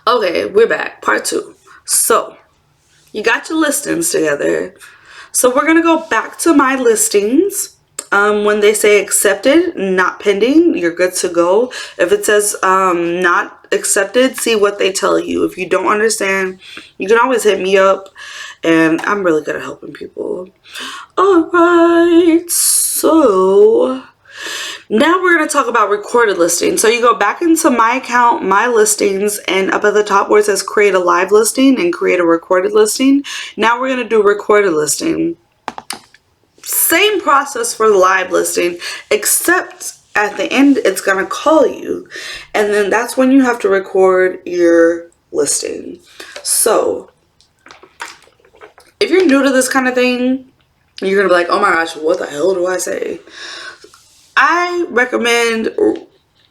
Okay, we're back. Part two. So, you got your listings together. So, we're going to go back to my listings. When they say accepted, not pending, you're good to go. If it says not accepted, see what they tell you. If you don't understand, you can always hit me up. And I'm really good at helping people. Alright, so now we're going to talk about recorded listings. So you go back into my account, my listings, and up at the top where it says create a live listing and create a recorded listing. Now we're going to do recorded listing. Same process for the live listing, except at the end it's going to call you. And then that's when you have to record your listing. So if you're new to this kind of thing, you're going to be like, oh my gosh, what the hell do I say? I recommend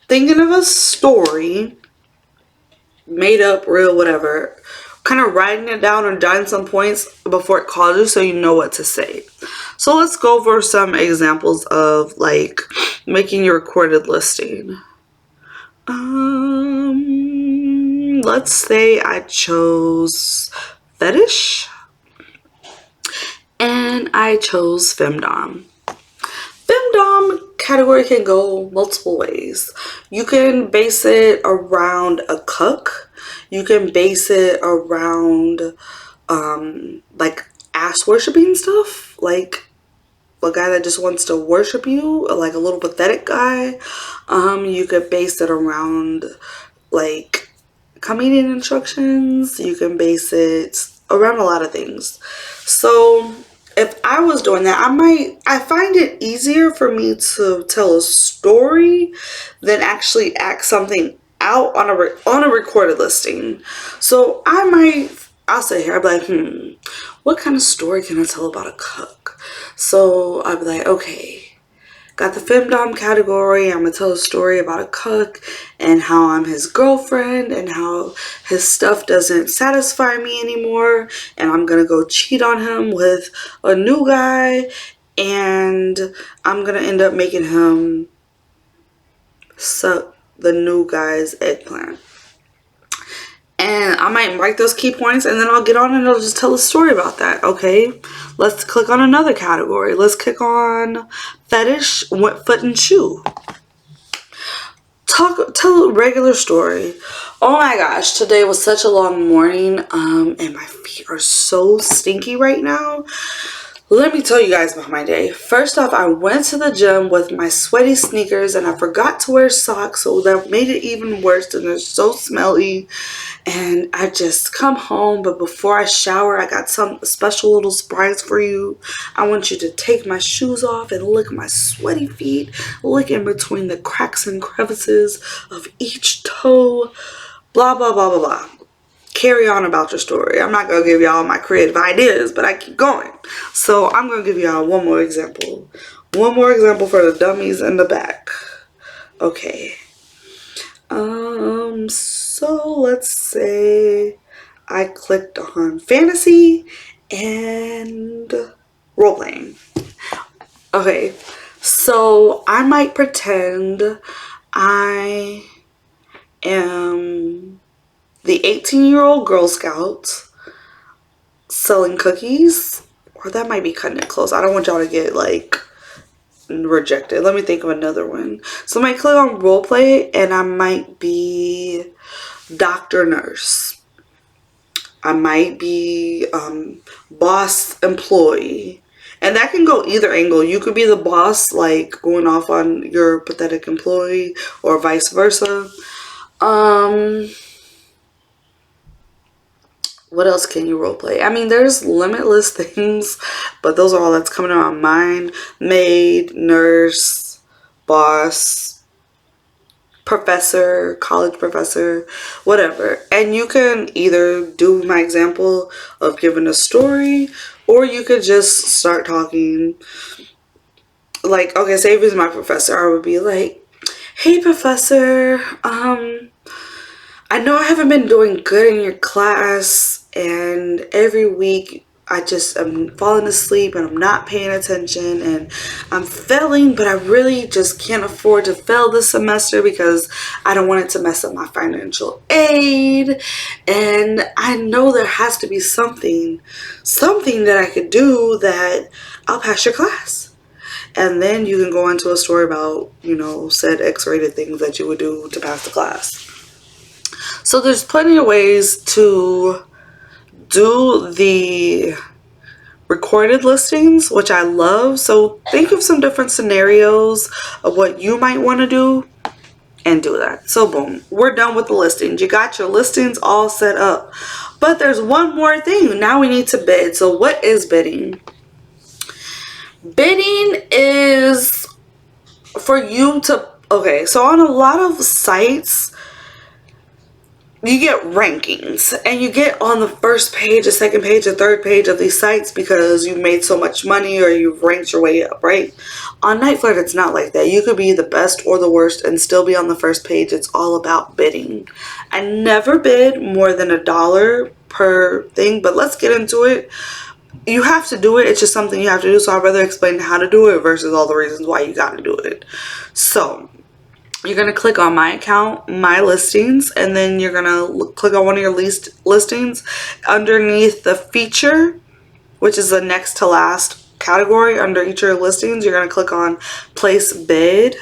thinking of a story, made up, real, whatever, kind of writing it down or jotting some points before it calls you so you know what to say. So let's go over some examples of like making your recorded listing. Let's say I chose fetish and I chose femdom. Femdom category can go multiple ways. You can base it around a cuck. You can base it around like ass worshiping stuff, like a guy that just wants to worship you, like a little pathetic guy. You could base it around like comedian instructions. You can base it around a lot of things. So if I was doing that, I find it easier for me to tell a story than actually act something out on a recorded listing. So I'll sit here, I'll be like, what kind of story can I tell about a cuck? So I'll be like, okay, got the femdom category. I'm gonna tell a story about a cuck and how I'm his girlfriend and how his stuff doesn't satisfy me anymore, and I'm gonna go cheat on him with a new guy, and I'm gonna end up making him suck the new guy's eggplant. And I might write those key points and then I'll get on and I'll just tell a story about that. Okay, let's click on another category. Let's click on fetish, foot and shoe. Tell a regular story. Oh my gosh, today was such a long morning and my feet are so stinky right now. Let me tell you guys about my day. First off, I went to the gym with my sweaty sneakers and I forgot to wear socks, so that made it even worse and they're so smelly. And I just come home, but before I shower, I got some special little surprise for you. I want you to take my shoes off and lick my sweaty feet, lick in between the cracks and crevices of each toe, blah, blah, blah, blah, blah. Carry on about your story. I'm not going to give y'all my creative ideas, but I keep going. So I'm going to give y'all one more example. One more example for the dummies in the back. Okay. So let's say I clicked on fantasy and role playing. Okay. So I might pretend I am the 18-year-old Girl Scout selling cookies. Or that might be cutting it close. I don't want y'all to get like rejected. Let me think of another one. So I might click on roleplay and I might be doctor nurse. I might be boss employee. And that can go either angle. You could be the boss, like going off on your pathetic employee, or vice versa. What else can you roleplay? I mean, there's limitless things, but those are all that's coming to my mind. Maid, nurse, boss, professor, college professor, whatever. And you can either do my example of giving a story, or you could just start talking. Like, okay, say if it's my professor, I would be like, hey professor, I know I haven't been doing good in your class, and every week I just am falling asleep and I'm not paying attention and I'm failing, but I really just can't afford to fail this semester because I don't want it to mess up my financial aid. And I know there has to be something that I could do that I'll pass your class. And then you can go into a story about, you know, said X-rated things that you would do to pass the class. So there's plenty of ways to do the recorded listings, which I love. So think of some different scenarios of what you might want to do and do that. So boom, we're done with the listings. You got your listings all set up. But there's one more thing. Now we need to bid. So what is bidding? Bidding is for you to, okay, so on a lot of sites, you get rankings and you get on the first page, the second page, the third page of these sites because you made so much money or you've ranked your way up, right? On Niteflirt, it's not like that. You could be the best or the worst and still be on the first page. It's all about bidding. I never bid more than $1 per thing, but let's get into it. You have to do it. It's just something you have to do. So I'd rather explain how to do it versus all the reasons why you got to do it. So you're going to click on my account, my listings, and then you're going to click on one of your listings. Underneath the feature, which is the next to last category under each of your listings, you're going to click on place bid.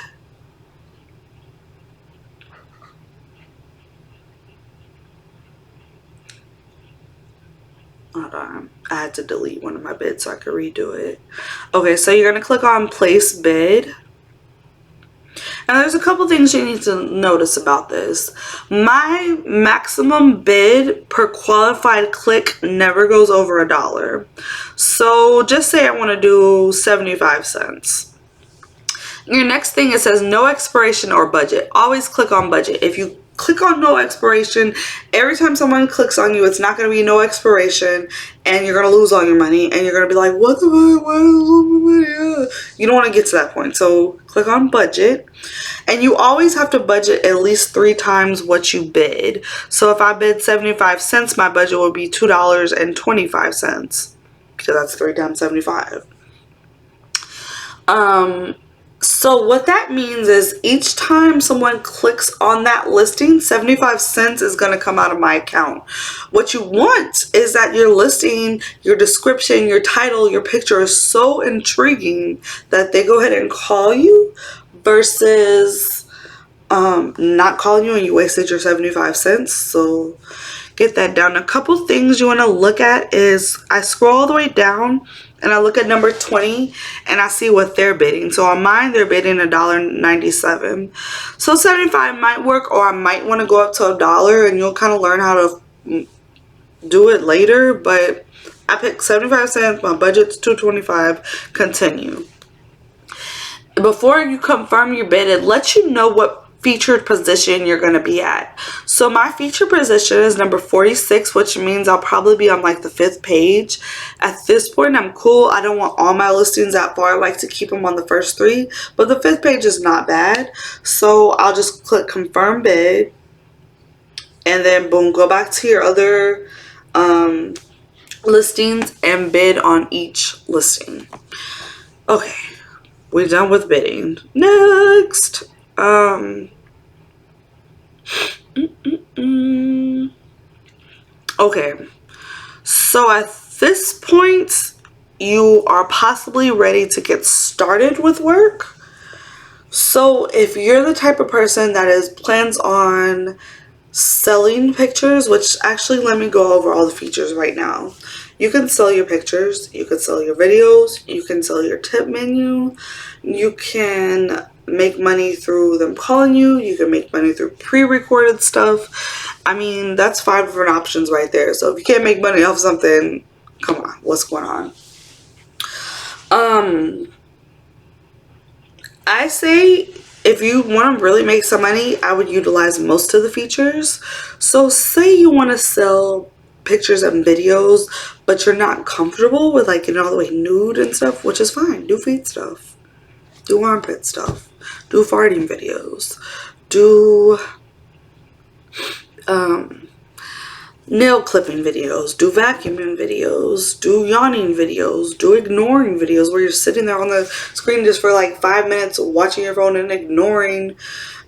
Hold on. I had to delete one of my bids so I could redo it. Okay, so you're going to click on place bid. And there's a couple things you need to notice about this. My maximum bid per qualified click never goes over $1. So just say I want to do 75 cents. Your next thing, it says no expiration or budget. Always click on budget. If you click on no expiration, every time someone clicks on you, it's not going to be no expiration and you're going to lose all your money and you're going to be like, what the fuck? Why is all my money? You don't want to get to that point. So click on budget, and you always have to budget at least 3 times what you bid. So if I bid 75 cents, my budget would be $2.25 because that's 3 times 75. So what that means is each time someone clicks on that listing, 75 cents is going to come out of my account. What you want is that your listing, your description, your title, your picture is so intriguing that they go ahead and call you versus not calling you and you wasted your 75 cents. So get that down. A couple things you want to look at is I scroll all the way down and I look at number 20 and I see what they're bidding. So on mine, they're bidding $1.97. So 75 might work, or I might want to go up to $1 and you'll kind of learn how to do it later. But I picked 75 cents. My budget's $2.25. Continue. Before you confirm your bid, it lets you know what featured position you're going to be at. So my featured position is number 46, which means I'll probably be on like the 5th page. At this point, I'm cool. I don't want all my listings that far. I like to keep them on the first 3, but the 5th page is not bad. So I'll just click confirm bid, and then boom, go back to your other listings and bid on each listing. Okay, we're done with bidding. Next. Okay, so at this point you are possibly ready to get started with work. So if you're the type of person that plans on selling pictures, which actually, let me go over all the features right now. You can sell your pictures, you can sell your videos, you can sell your tip menu, you can make money through them calling you, you can make money through pre-recorded stuff. I mean, that's 5 different options right there. So if you can't make money off something, come on, what's going on? I say if you want to really make some money, I would utilize most of the features. So say you want to sell pictures and videos, but you're not comfortable with like getting all the way nude and stuff, which is fine. Do feet stuff, do armpit stuff, do farting videos, do nail clipping videos, do vacuuming videos, do yawning videos, do ignoring videos where you're sitting there on the screen just for like 5 minutes watching your phone and ignoring,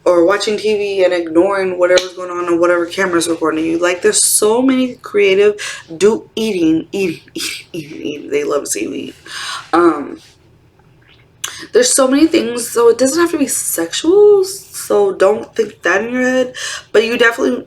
or watching TV and ignoring whatever's going on and whatever camera's recording you. Like, there's so many creative, do eating. They love to see you eat. There's so many things, so it doesn't have to be sexual, so don't think that in your head, but you definitely